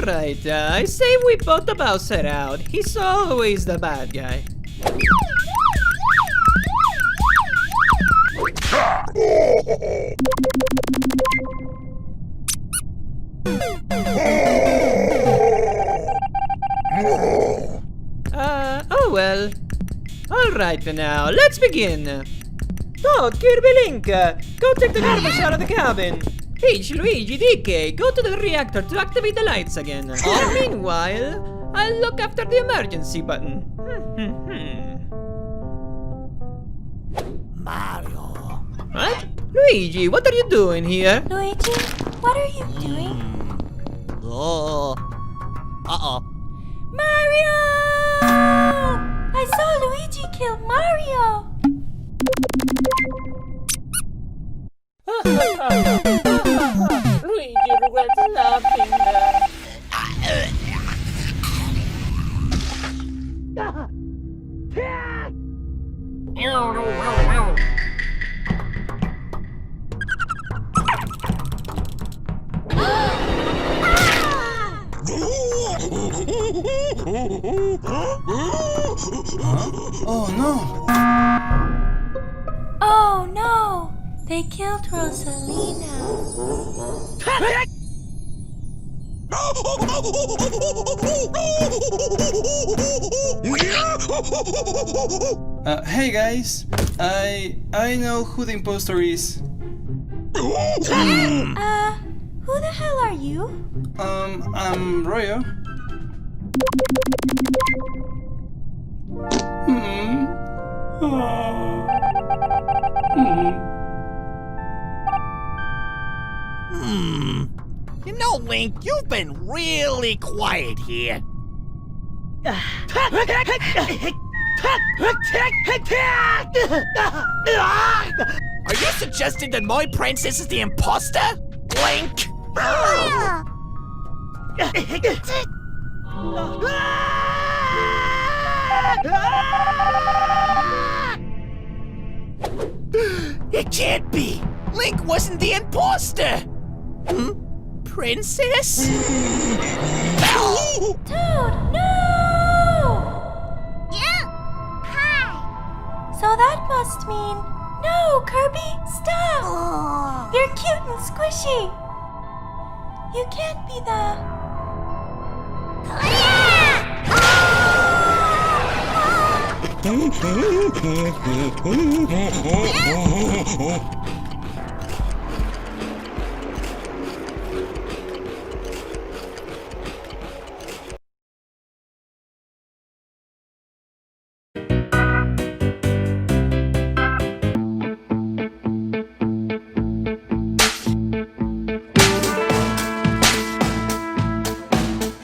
Alright, I say we put the Bowser out. He's always the bad guy. Oh well. Alright now, let's begin. Toad, Kirby, Link, go take the garbage out of the cabin. Peach, Luigi, DK, go to the reactor to activate the lights again. Meanwhile, I'll look after the emergency button. Mario. What? Luigi, what are you doing here? Luigi, what are you doing? Uh-oh. Mario! I saw Luigi kill Mario! Luigi regrets laughing. Oh no! Oh no! They killed Rosalina. Hey guys, I know who the imposter is. Who the hell are you? I'm Royo. You know, Link, you've been really quiet here. Are you suggesting that my princess is the imposter? Link! It can't be! Link wasn't the imposter! Princess? Toad, no! Yeah. Hi. So that must mean... No, Kirby, stop! You're cute and squishy. You can't be the...